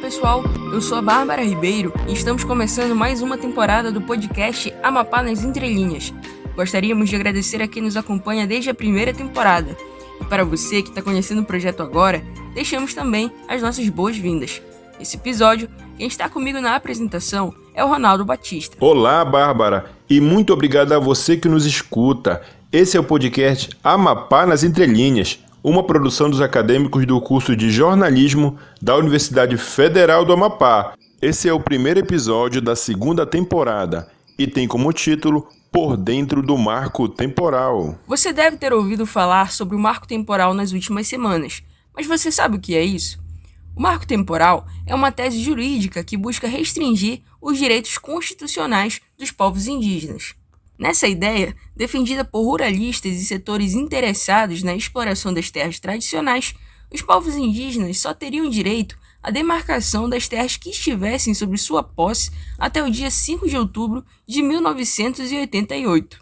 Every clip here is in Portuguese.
pessoal, eu sou a Bárbara Ribeiro e estamos começando mais uma temporada do podcast Amapá nas Entrelinhas. Gostaríamos de agradecer a quem nos acompanha desde a primeira temporada. E para você que está conhecendo o projeto agora, deixamos também as nossas boas-vindas. Nesse episódio, quem está comigo na apresentação é o Ronaldo Batista. Olá, Bárbara, e muito obrigado a você que nos escuta. Esse é o podcast Amapá nas Entrelinhas, uma produção dos acadêmicos do curso de jornalismo da Universidade Federal do Amapá. Esse é o primeiro episódio da segunda temporada e tem como título Por Dentro do Marco Temporal. Você deve ter ouvido falar sobre o marco temporal nas últimas semanas, mas você sabe o que é isso? O marco temporal é uma tese jurídica que busca restringir os direitos constitucionais dos povos indígenas. Nessa ideia, defendida por ruralistas e setores interessados na exploração das terras tradicionais, os povos indígenas só teriam direito à demarcação das terras que estivessem sob sua posse até o dia 5 de outubro de 1988.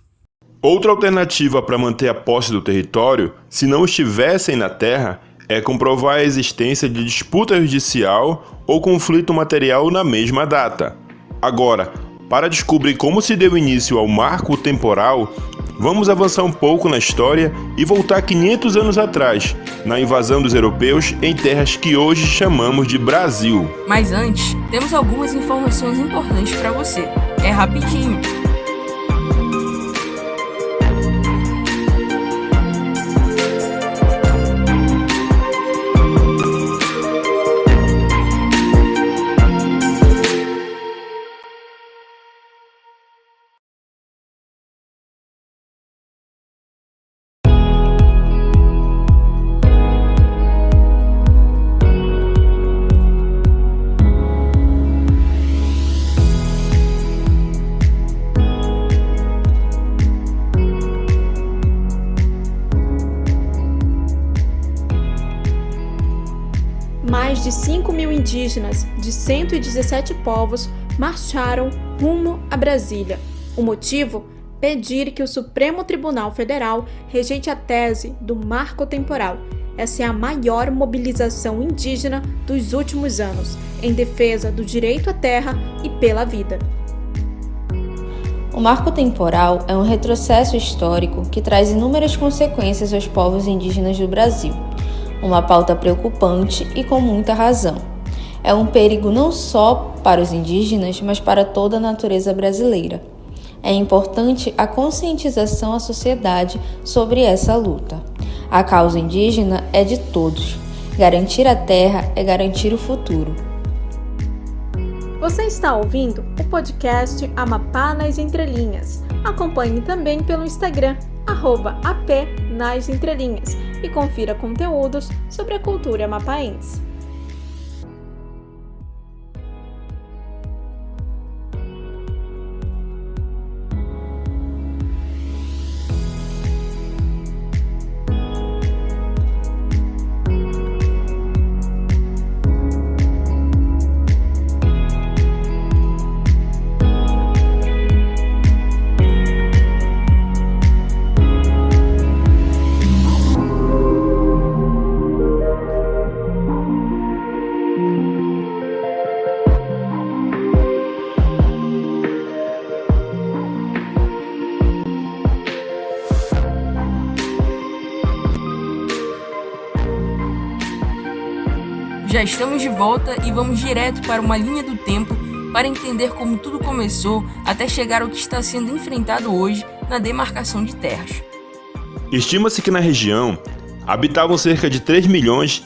Outra alternativa para manter a posse do território, se não estivessem na terra, é comprovar a existência de disputa judicial ou conflito material na mesma data. Agora, para descobrir como se deu início ao marco temporal, vamos avançar um pouco na história e voltar 500 anos atrás, na invasão dos europeus em terras que hoje chamamos de Brasil. Mas antes, temos algumas informações importantes para você. É rapidinho. Mais de 5.000 indígenas de 117 povos marcharam rumo a Brasília. O motivo? Pedir que o Supremo Tribunal Federal rejeite a tese do marco temporal. Essa é a maior mobilização indígena dos últimos anos, em defesa do direito à terra e pela vida. O marco temporal é um retrocesso histórico que traz inúmeras consequências aos povos indígenas do Brasil. Uma pauta preocupante e com muita razão. É um perigo não só para os indígenas, mas para toda a natureza brasileira. É importante a conscientização à sociedade sobre essa luta. A causa indígena é de todos. Garantir a terra é garantir o futuro. Você está ouvindo o podcast Amapá nas Entrelinhas. Acompanhe também pelo Instagram, @apnasentrelinhas, e confira conteúdos sobre a cultura amapaense. Já estamos de volta e vamos direto para uma linha do tempo para entender como tudo começou até chegar ao que está sendo enfrentado hoje na demarcação de terras. Estima-se que na região habitavam cerca de 3,5 milhões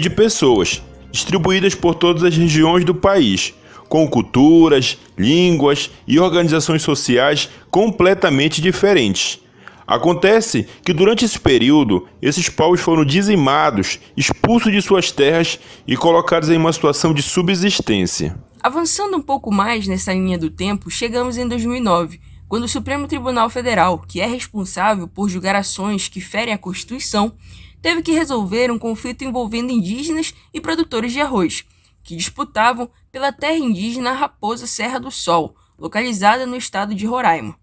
de pessoas, distribuídas por todas as regiões do país, com culturas, línguas e organizações sociais completamente diferentes. Acontece que durante esse período, esses povos foram dizimados, expulsos de suas terras e colocados em uma situação de subsistência. Avançando um pouco mais nessa linha do tempo, chegamos em 2009, quando o Supremo Tribunal Federal, que é responsável por julgar ações que ferem a Constituição, teve que resolver um conflito envolvendo indígenas e produtores de arroz, que disputavam pela terra indígena Raposa Serra do Sol, localizada no estado de Roraima.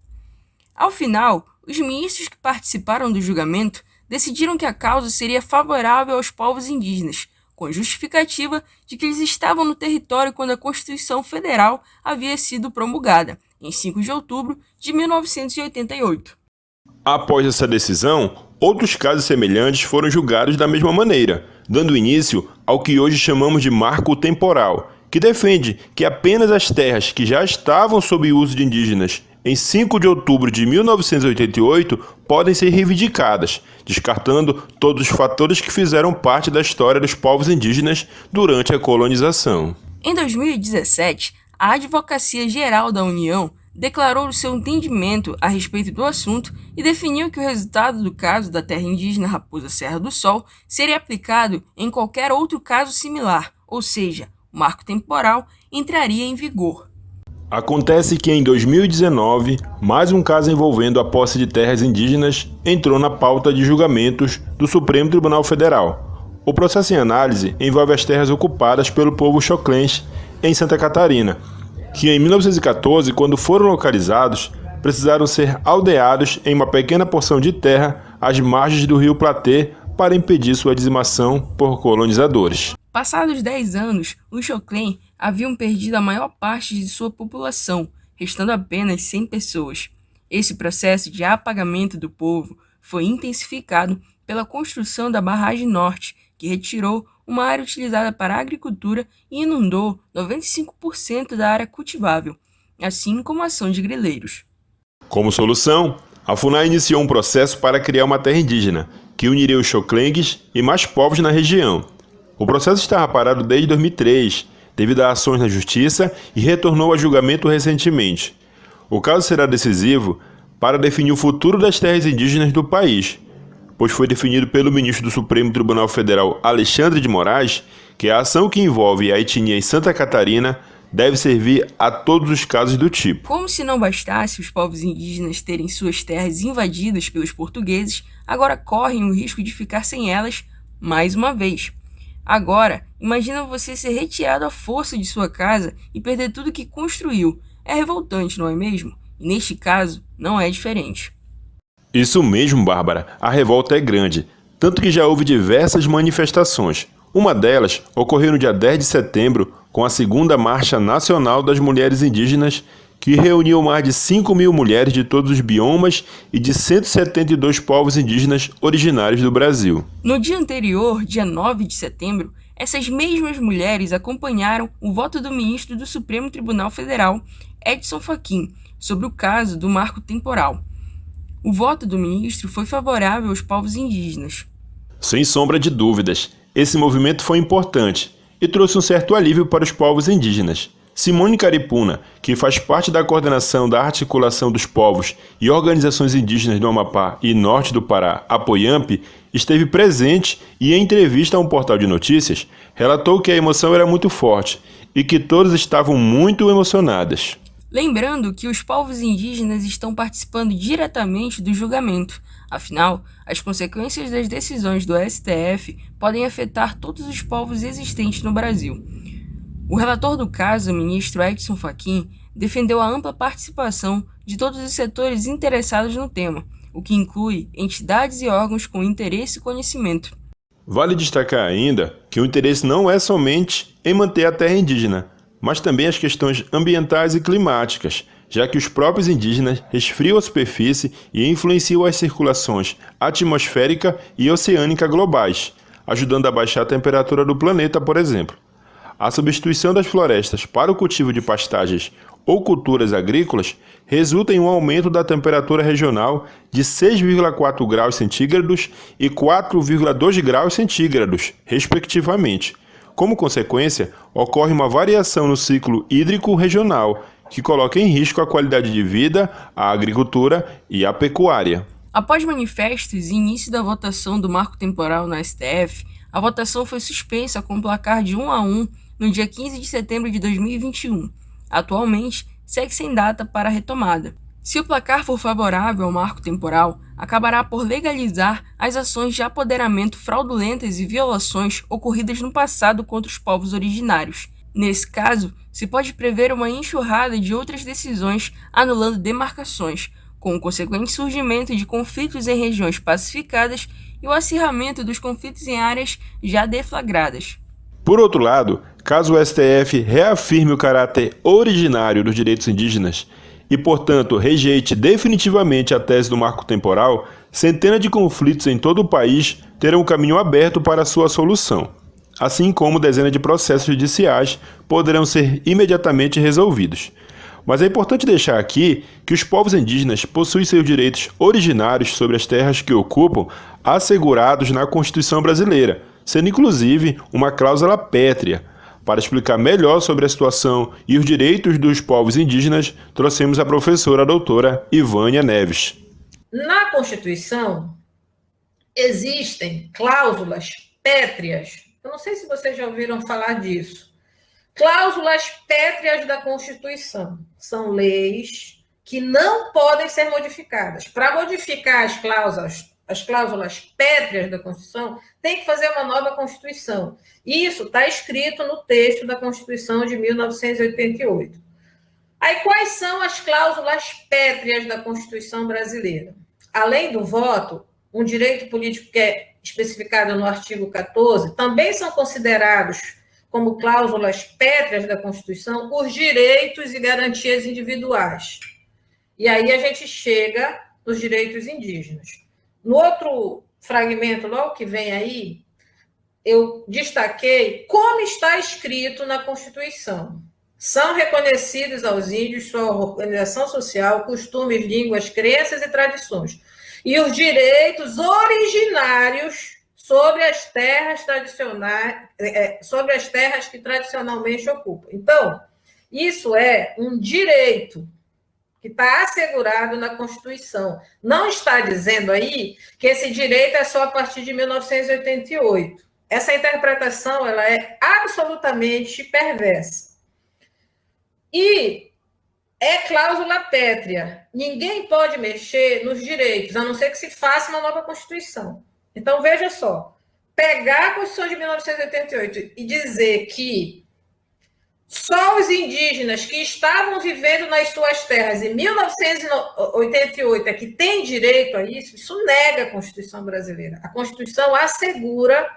Ao final, os ministros que participaram do julgamento decidiram que a causa seria favorável aos povos indígenas, com a justificativa de que eles estavam no território quando a Constituição Federal havia sido promulgada, em 5 de outubro de 1988. Após essa decisão, outros casos semelhantes foram julgados da mesma maneira, dando início ao que hoje chamamos de marco temporal, que defende que apenas as terras que já estavam sob uso de indígenas em 5 de outubro de 1988 podem ser reivindicadas, descartando todos os fatores que fizeram parte da história dos povos indígenas durante a colonização. Em 2017, a Advocacia Geral da União declarou o seu entendimento a respeito do assunto e definiu que o resultado do caso da terra indígena Raposa Serra do Sol seria aplicado em qualquer outro caso similar, ou seja, o marco temporal entraria em vigor. Acontece que em 2019, mais um caso envolvendo a posse de terras indígenas entrou na pauta de julgamentos do Supremo Tribunal Federal. O processo em análise envolve as terras ocupadas pelo povo xoclense em Santa Catarina, que em 1914, quando foram localizados, precisaram ser aldeados em uma pequena porção de terra às margens do rio Platê para impedir sua dizimação por colonizadores. Passados 10 anos, os Xoclen haviam perdido a maior parte de sua população, restando apenas 100 pessoas. Esse processo de apagamento do povo foi intensificado pela construção da Barragem Norte, que retirou uma área utilizada para a agricultura e inundou 95% da área cultivável, assim como a ação de grileiros. Como solução, a FUNAI iniciou um processo para criar uma terra indígena, que uniria os xoclengues e mais povos na região. O processo estava parado desde 2003, devido a ações na justiça, e retornou a julgamento recentemente. O caso será decisivo para definir o futuro das terras indígenas do país, pois foi definido pelo ministro do Supremo Tribunal Federal, Alexandre de Moraes, que a ação que envolve a etnia em Santa Catarina deve servir a todos os casos do tipo. Como se não bastasse os povos indígenas terem suas terras invadidas pelos portugueses, agora correm o risco de ficar sem elas mais uma vez. Agora, imagina você ser retirado à força de sua casa e perder tudo que construiu. É revoltante, não é mesmo? E neste caso, não é diferente. Isso mesmo, Bárbara. A revolta é grande, tanto que já houve diversas manifestações. Uma delas ocorreu no dia 10 de setembro, com a segunda Marcha Nacional das Mulheres Indígenas, que reuniu mais de 5.000 mulheres de todos os biomas e de 172 povos indígenas originários do Brasil. No dia anterior, dia 9 de setembro, essas mesmas mulheres acompanharam o voto do ministro do Supremo Tribunal Federal, Edson Fachin, sobre o caso do marco temporal. O voto do ministro foi favorável aos povos indígenas. Sem sombra de dúvidas, esse movimento foi importante e trouxe um certo alívio para os povos indígenas. Simone Caripuna, que faz parte da coordenação da articulação dos povos e organizações indígenas do Amapá e norte do Pará, Apoiamp, esteve presente e, em entrevista a um portal de notícias, relatou que a emoção era muito forte e que todas estavam muito emocionadas. Lembrando que os povos indígenas estão participando diretamente do julgamento. Afinal, as consequências das decisões do STF podem afetar todos os povos existentes no Brasil. O relator do caso, o ministro Edson Fachin, defendeu a ampla participação de todos os setores interessados no tema, o que inclui entidades e órgãos com interesse e conhecimento. Vale destacar ainda que o interesse não é somente em manter a terra indígena, mas também as questões ambientais e climáticas, já que os próprios indígenas resfriam a superfície e influenciam as circulações atmosférica e oceânica globais, ajudando a baixar a temperatura do planeta, por exemplo. A substituição das florestas para o cultivo de pastagens ou culturas agrícolas resulta em um aumento da temperatura regional de 6,4 graus centígrados e 4,2 graus centígrados, respectivamente. Como consequência, ocorre uma variação no ciclo hídrico regional, que coloca em risco a qualidade de vida, a agricultura e a pecuária. Após manifestos e início da votação do marco temporal na STF, a votação foi suspensa com placar de 1-1 no dia 15 de setembro de 2021. Atualmente, segue sem data para a retomada. Se o placar for favorável ao marco temporal, acabará por legalizar as ações de apoderamento fraudulentas e violações ocorridas no passado contra os povos originários. Nesse caso, se pode prever uma enxurrada de outras decisões anulando demarcações, com o consequente surgimento de conflitos em regiões pacificadas e o acirramento dos conflitos em áreas já deflagradas. Por outro lado, caso o STF reafirme o caráter originário dos direitos indígenas e, portanto, rejeite definitivamente a tese do marco temporal, centenas de conflitos em todo o país terão um caminho aberto para sua solução, assim como dezenas de processos judiciais poderão ser imediatamente resolvidos. Mas é importante deixar aqui que os povos indígenas possuem seus direitos originários sobre as terras que ocupam assegurados na Constituição brasileira, sendo inclusive uma cláusula pétrea. Para explicar melhor sobre a situação e os direitos dos povos indígenas, trouxemos a professora doutora Ivânia Neves. Na Constituição, existem cláusulas pétreas. Eu não sei se vocês já ouviram falar disso. Cláusulas pétreas da Constituição são leis que não podem ser modificadas. Para modificar as cláusulas pétreas da Constituição, tem que fazer uma nova Constituição. Isso está escrito no texto da Constituição de 1988. Aí, quais são as cláusulas pétreas da Constituição brasileira? Além do voto, um direito político que é especificado no artigo 14, também são considerados como cláusulas pétreas da Constituição os direitos e garantias individuais. E aí a gente chega nos direitos indígenas. No outro fragmento, logo que vem aí, eu destaquei como está escrito na Constituição. São reconhecidos aos índios sua organização social, costumes, línguas, crenças e tradições, e os direitos originários sobre as terras tradicionais, sobre as terras que tradicionalmente ocupam. Então, isso é um direito que está assegurado na Constituição. Não está dizendo aí que esse direito é só a partir de 1988. Essa interpretação ela é absolutamente perversa. E é cláusula pétrea. Ninguém pode mexer nos direitos, a não ser que se faça uma nova Constituição. Então, veja só, pegar a Constituição de 1988 e dizer que só os indígenas que estavam vivendo nas suas terras em 1988 é que têm direito a isso, isso nega a Constituição brasileira. A Constituição assegura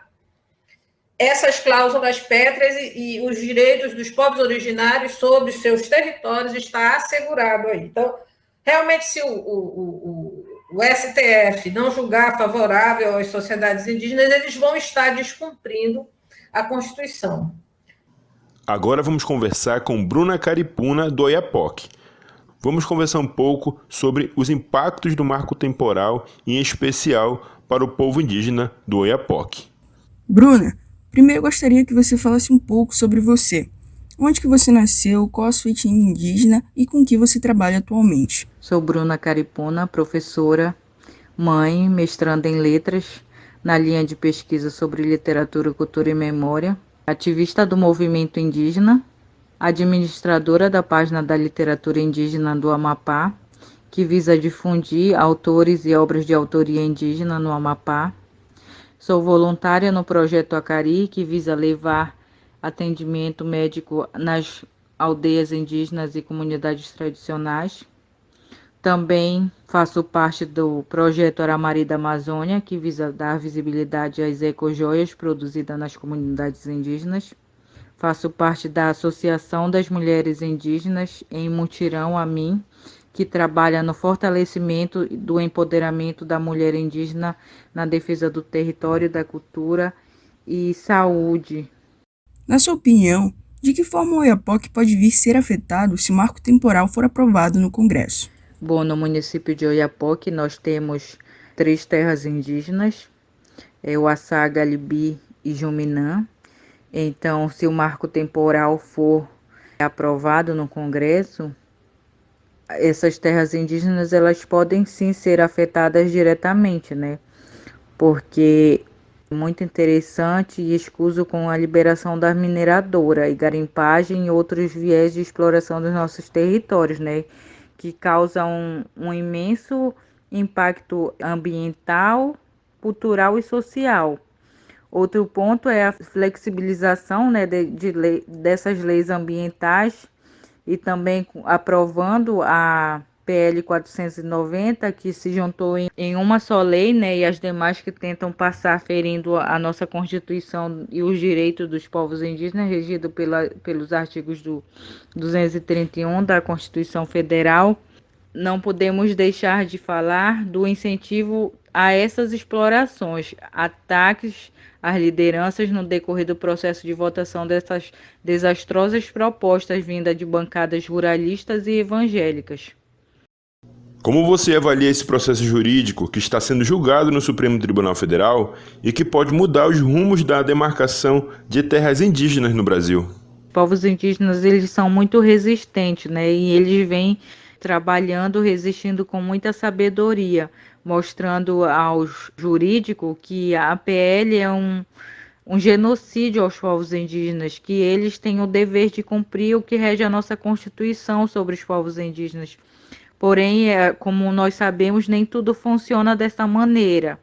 essas cláusulas pétreas e os direitos dos povos originários sobre os seus territórios está assegurado aí. Então, realmente, se o STF não julgar favorável às sociedades indígenas, eles vão estar descumprindo a Constituição. Agora vamos conversar com Bruna Caripuna, do Oiapoque. Vamos conversar um pouco sobre os impactos do marco temporal, em especial para o povo indígena do Oiapoque. Bruna, primeiro eu gostaria que você falasse um pouco sobre você. Onde que você nasceu, qual a sua etnia indígena e com que você trabalha atualmente? Sou Bruna Caripuna, professora, mãe, mestranda em letras, na linha de pesquisa sobre literatura, cultura e memória, ativista do movimento indígena, administradora da página da literatura indígena do Amapá, que visa difundir autores e obras de autoria indígena no Amapá. Sou voluntária no projeto Acari, que visa levar atendimento médico nas aldeias indígenas e comunidades tradicionais. Também faço parte do projeto Aramari da Amazônia, que visa dar visibilidade às ecojoias produzidas nas comunidades indígenas. Faço parte da Associação das Mulheres Indígenas em Mutirão Amin, que trabalha no fortalecimento do empoderamento da mulher indígena na defesa do território, da cultura e saúde. Na sua opinião, de que forma o Oiapoque pode vir ser afetado se o marco temporal for aprovado no Congresso? Bom, no município de Oiapoque nós temos 3 terras indígenas, Uaçaga, Libi e Juminã. Então, se o marco temporal for aprovado no Congresso, essas terras indígenas elas podem sim ser afetadas diretamente, né? Porque é muito interessante e escuso com a liberação da mineradora e garimpagem e outros viés de exploração dos nossos territórios, né? Que causam um imenso impacto ambiental, cultural e social. Outro ponto é a flexibilização, né, dessas leis ambientais e também aprovando a PL 490, que se juntou em uma só lei, né, e as demais que tentam passar ferindo a nossa Constituição e os direitos dos povos indígenas, regido pelos artigos do 231 da Constituição Federal. Não podemos deixar de falar do incentivo a essas explorações, ataques às lideranças no decorrer do processo de votação dessas desastrosas propostas vindas de bancadas ruralistas e evangélicas. Como você avalia esse processo jurídico que está sendo julgado no Supremo Tribunal Federal e que pode mudar os rumos da demarcação de terras indígenas no Brasil? Povos indígenas, eles são muito resistentes, né? E eles vêm trabalhando, resistindo com muita sabedoria, mostrando aos jurídicos que a PL é um genocídio aos povos indígenas, que eles têm o dever de cumprir o que rege a nossa Constituição sobre os povos indígenas. Porém, como nós sabemos, nem tudo funciona dessa maneira,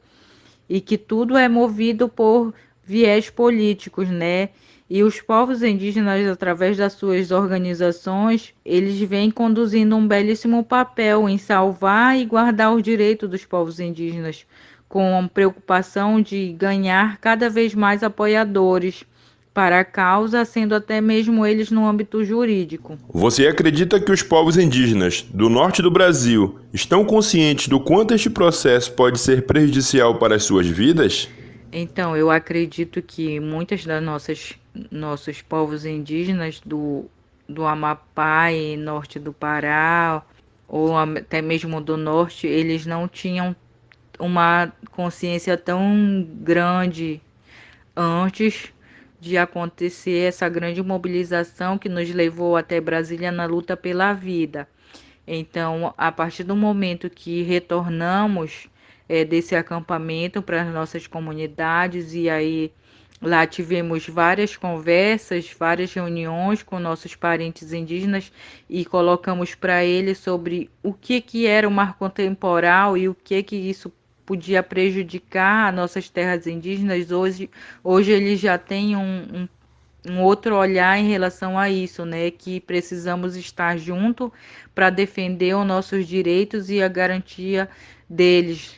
e que tudo é movido por viés políticos, né? E os povos indígenas, através das suas organizações, eles vêm conduzindo um belíssimo papel em salvar e guardar os direitos dos povos indígenas, com preocupação de ganhar cada vez mais apoiadores para a causa, sendo até mesmo eles no âmbito jurídico. Você acredita que os povos indígenas do norte do Brasil estão conscientes do quanto este processo pode ser prejudicial para as suas vidas? Então, eu acredito que muitas das nossos povos indígenas do Amapá e norte do Pará, ou até mesmo do norte, eles não tinham uma consciência tão grande antes de acontecer essa grande mobilização que nos levou até Brasília na luta pela vida. Então, a partir do momento que retornamos desse acampamento para as nossas comunidades, e aí lá tivemos várias conversas, várias reuniões com nossos parentes indígenas e colocamos para eles sobre o que era o marco temporal e o que isso podia prejudicar nossas terras indígenas. Hoje eles já têm um outro olhar em relação a isso, né? Que precisamos estar junto para defender os nossos direitos e a garantia deles.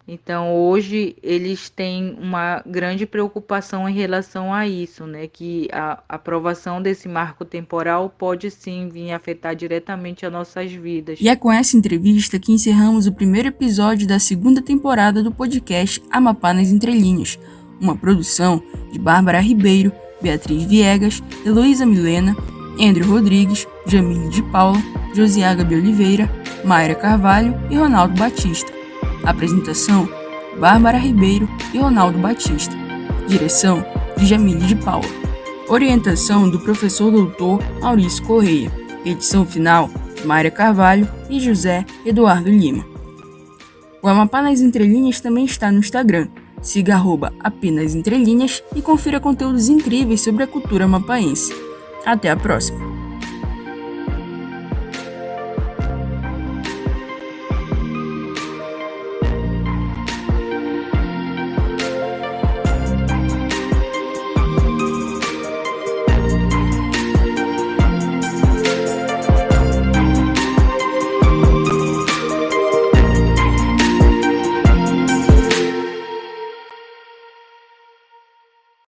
Então, hoje, eles têm uma grande preocupação em relação a isso, né? Que a aprovação desse marco temporal pode sim vir afetar diretamente as nossas vidas. E é com essa entrevista que encerramos o primeiro episódio da segunda temporada do podcast Amapá nas Entrelinhas, uma produção de Bárbara Ribeiro, Beatriz Viegas, Heloísa Milena, Andrew Rodrigues, Jamile de Paula, Josiaga de Oliveira, Mayra Carvalho e Ronaldo Batista. Apresentação: Bárbara Ribeiro e Ronaldo Batista. Direção: de Jamile de Paula. Orientação do professor doutor Maurício Correia. Edição final: Mayra Carvalho e José Eduardo Lima. O Amapá nas Entrelinhas também está no Instagram. Siga @apenas entrelinhas e confira conteúdos incríveis sobre a cultura amapaense. Até a próxima!